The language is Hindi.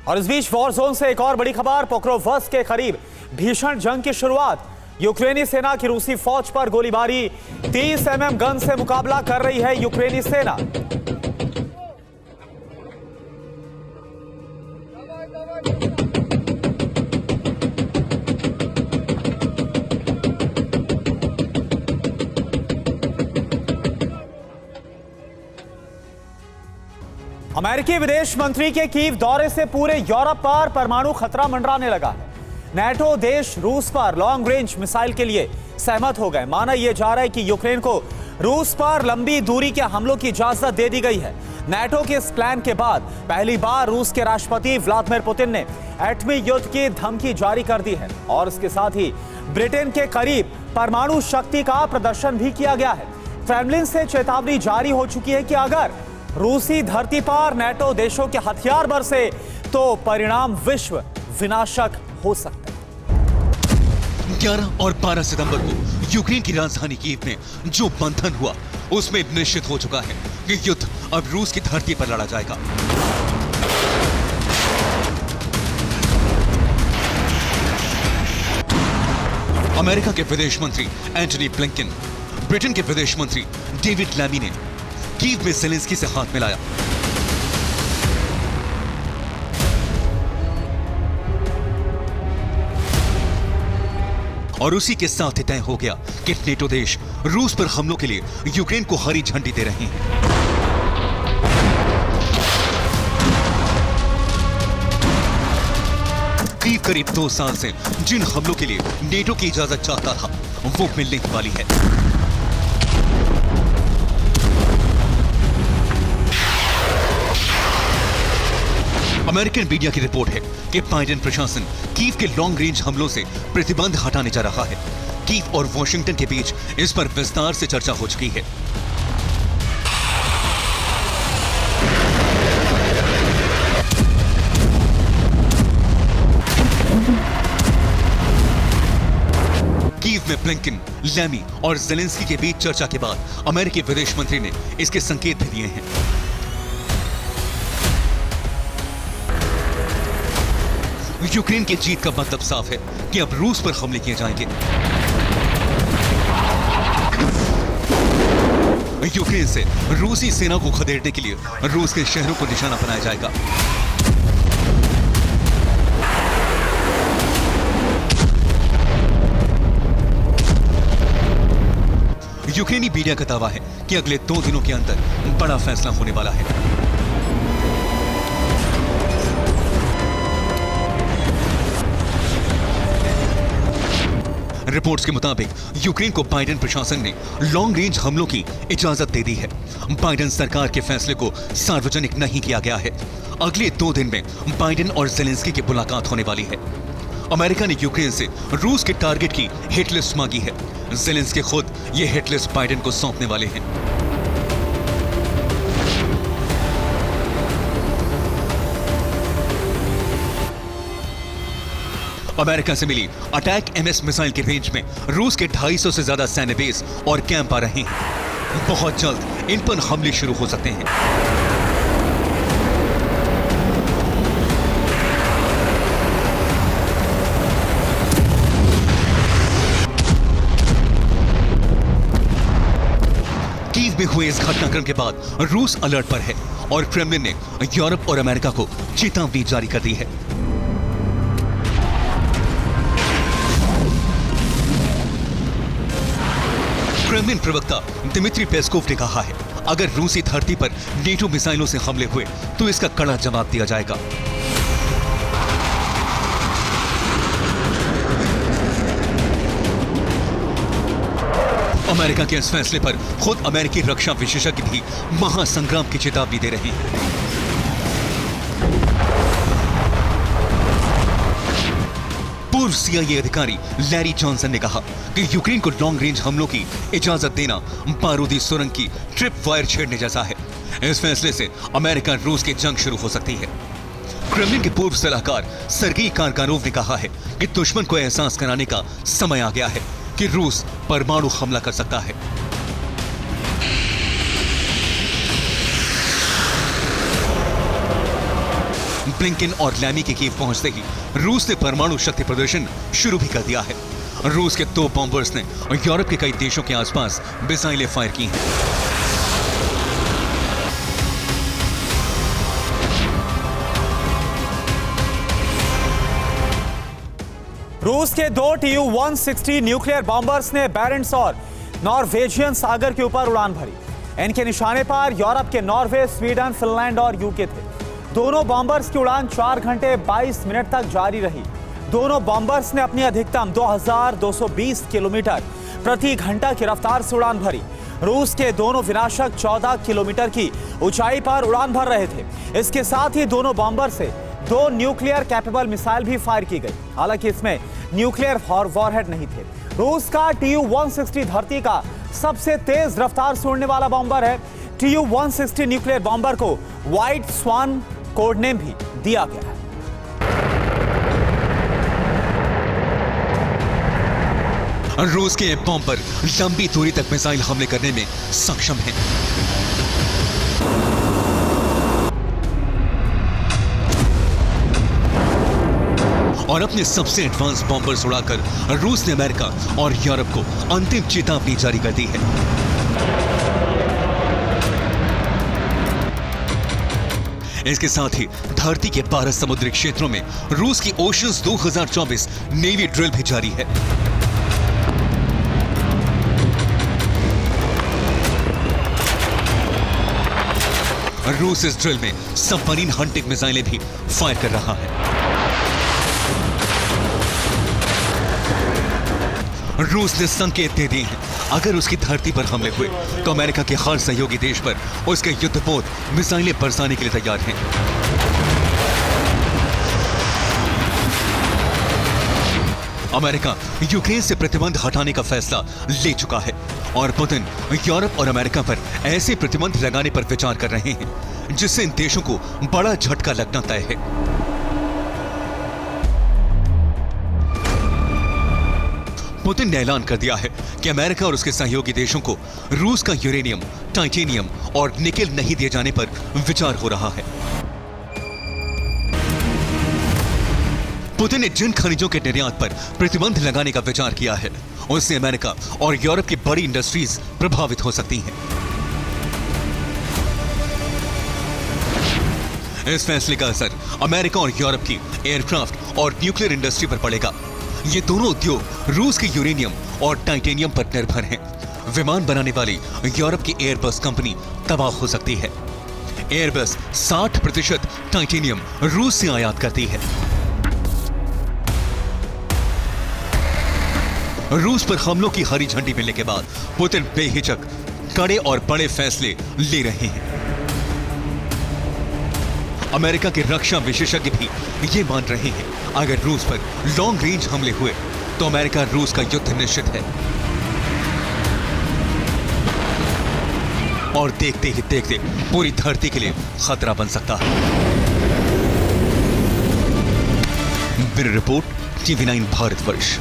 और इस बीच वॉर जोन से एक और बड़ी खबर, पोक्रोवस्क के करीब भीषण जंग की शुरुआत। यूक्रेनी सेना की रूसी फौज पर गोलीबारी, 30 mm गन से मुकाबला कर रही है यूक्रेनी सेना। अमेरिकी विदेश मंत्री के कीव दौरे से पूरे यूरोप पर परमाणु खतरा मंडराने लगा है। नेटो देश रूस पर लॉन्ग रेंज मिसाइल के लिए सहमत हो गए। माना यह जा रहा है कि यूक्रेन को रूस पर लंबी दूरी के हमलों की इजाजत दे दी गई है। नेटो के इस प्लान के बाद पहली बार रूस के राष्ट्रपति व्लादिमीर पुतिन ने एटमी युद्ध की धमकी जारी कर दी है और इसके साथ ही ब्रिटेन के करीब परमाणु शक्ति का प्रदर्शन भी किया गया है। क्रेमलिन से चेतावनी जारी हो चुकी है कि अगर रूसी धरती पर नेटो देशों के हथियार बरसे तो परिणाम विश्व विनाशक हो सकता है। 11 और 12 सितंबर को यूक्रेन की राजधानी कीव में जो बंधन हुआ उसमें निश्चित हो चुका है कि युद्ध अब रूस की धरती पर लड़ा जाएगा। अमेरिका के विदेश मंत्री एंटनी ब्लिंकन, ब्रिटेन के विदेश मंत्री डेविड लैमी ने कीव में ज़ेलेंस्की से हाथ मिलाया। और उसी के साथ तय हो गया कि नेटो देश रूस पर हमलों के लिए यूक्रेन को हरी झंडी दे रहे हैं। करीब 2 साल से जिन हमलों के लिए नेटो की इजाजत चाहता था वो मिलने ही वाली है। अमेरिकन मीडिया की रिपोर्ट है कि बाइडेन प्रशासन कीव के लॉन्ग रेंज हमलों से प्रतिबंध हटाने जा रहा है। कीव और वॉशिंगटन के बीच इस पर विस्तार से चर्चा हो चुकी है। कीव में ब्लिंकन, लैमी और ज़ेलेंस्की के बीच चर्चा के बाद अमेरिकी विदेश मंत्री ने इसके संकेत भी दिए हैं। यूक्रेन की जीत का मतलब साफ है कि अब रूस पर हमले किए जाएंगे। यूक्रेन से रूसी सेना को खदेड़ने के लिए रूस के शहरों को निशाना बनाया जाएगा। यूक्रेनी मीडिया का दावा है कि अगले 2 दिनों के अंदर बड़ा फैसला होने वाला है। रिपोर्ट्स के मुताबिक यूक्रेन को बाइडेन प्रशासन ने लॉन्ग रेंज हमलों की इजाजत दे दी है। बाइडेन सरकार के फैसले को सार्वजनिक नहीं किया गया है। अगले 2 दिन में बाइडेन और ज़ेलेंस्की की मुलाकात होने वाली है। अमेरिका ने यूक्रेन से रूस के टारगेट की हिट लिस्ट मांगी है। ज़ेलेंस्की खुद ये हिट लिस्ट बाइडेन को सौंपने वाले हैं। अमेरिका से मिली अटैक एमएस मिसाइल के रेंज में रूस के 250 से ज्यादा सैन्य बेस और कैंप आ रहे हैं। बहुत जल्द इन पर हमले शुरू हो सकते हैं। कीव में हुए इस घटनाक्रम के बाद रूस अलर्ट पर है और क्रेमलिन ने यूरोप और अमेरिका को चेतावनी जारी कर दी है। क्रेमलिन प्रवक्ता दिमित्री पेस्कोव ने कहा है, अगर रूसी धरती पर नेटो मिसाइलों से हमले हुए तो इसका कड़ा जवाब दिया जाएगा। अमेरिका के इस फैसले पर खुद अमेरिकी रक्षा विशेषज्ञ भी महासंग्राम की चेतावनी दे रहे हैं। पूर्व CIA अधिकारी लैरी जॉनसन ने कहा कि यूक्रेन को लॉन्ग रेंज हमलों की इजाजत देना बारूदी सुरंग की ट्रिप वायर छेड़ने जैसा है। इस फैसले से अमेरिका रूस की जंग शुरू हो सकती है। क्रेमलिन के पूर्व सलाहकार सर्गेई कारगानोव ने कहा है कि दुश्मन को एहसास कराने का समय आ गया है कि रूस परमाणु हमला कर सकता है। ब्लिंकन और लैमी के कीव पहुंचते ही रूस ने परमाणु शक्ति प्रदर्शन शुरू भी कर दिया है। रूस के 2 बॉम्बर्स ने यूरोप के कई देशों के आसपास मिसाइलें फायर की हैं। रूस के 2 Tu-160 न्यूक्लियर बॉम्बर्स ने बैरेंट्स और नॉर्वेजियन सागर के ऊपर उड़ान भरी। इनके निशाने पर यूरोप के नॉर्वे, स्वीडन, फिनलैंड और यूके थे। दोनों बॉम्बर्स की उड़ान 4 घंटे 22 मिनट तक जारी रही। दोनों बॉम्बर्स ने अपनी अधिकतम 2220 किलोमीटर प्रति घंटा की रफ्तार से उड़ान भरी। रूस के दोनों विनाशक 14 किलोमीटर की ऊंचाई पर उड़ान भर रहे थे। इसके साथ ही दोनों बॉम्बर से 2 न्यूक्लियर कैपेबल मिसाइल भी फायर की गई। हालांकि इसमें न्यूक्लियर वॉरहेड नहीं थे। रूस का Tu-160 धरती का सबसे तेज रफ्तार से उड़ने वाला बॉम्बर है। Tu-160 न्यूक्लियर बॉम्बर को व्हाइट स्वान कोड नेम भी दिया गया है। रूस के ये बॉम्बर लंबी दूरी तक मिसाइल हमले करने में सक्षम हैं। और अपने सबसे एडवांस बॉम्बर्स उड़ाकर रूस ने अमेरिका और यूरोप को अंतिम चेतावनी जारी कर दी है। इसके साथ ही धरती के 12 समुद्री क्षेत्रों में रूस की ओशंस 2024 नेवी ड्रिल भी जारी है। रूस इस ड्रिल में सबमरीन हंटिंग मिसाइलें भी फायर कर रहा है। रूस ने संकेत दे दिए हैं अगर उसकी धरती पर हमले हुए तो अमेरिका के हर सहयोगी देश पर उसके युद्धपोत मिसाइलें बरसाने के लिए तैयार हैं। अमेरिका यूक्रेन से प्रतिबंध हटाने का फैसला ले चुका है और पुतिन यूरोप और अमेरिका पर ऐसे प्रतिबंध लगाने पर विचार कर रहे हैं जिससे इन देशों को बड़ा झटका लगना तय है। पुतिन ने ऐलान कर दिया है कि अमेरिका और उसके सहयोगी देशों को रूस का यूरेनियम, टाइटेनियम और निकेल नहीं दिए जाने पर विचार हो रहा है। पुतिन ने जिन खनिजों के निर्यात पर प्रतिबंध लगाने का विचार किया है उससे अमेरिका और यूरोप की बड़ी इंडस्ट्रीज प्रभावित हो सकती हैं। इस फैसले का असर अमेरिका और यूरोप की एयरक्राफ्ट और न्यूक्लियर इंडस्ट्री पर पड़ेगा। ये दोनों उद्योग रूस के यूरेनियम और टाइटेनियम पर निर्भर हैं। विमान बनाने वाली यूरोप की एयरबस कंपनी तबाह हो सकती है। एयरबस 60% टाइटेनियम रूस से आयात करती है। रूस पर हमलों की हरी झंडी मिलने के बाद पुतिन बेहिचक कड़े और बड़े फैसले ले रहे हैं। अमेरिका के रक्षा विशेषज्ञ भी ये मान रहे हैं अगर रूस पर लॉन्ग रेंज हमले हुए तो अमेरिका रूस का युद्ध निश्चित है और देखते ही देखते पूरी धरती के लिए खतरा बन सकता है। Bureau report, TV9 Bharatvarsh.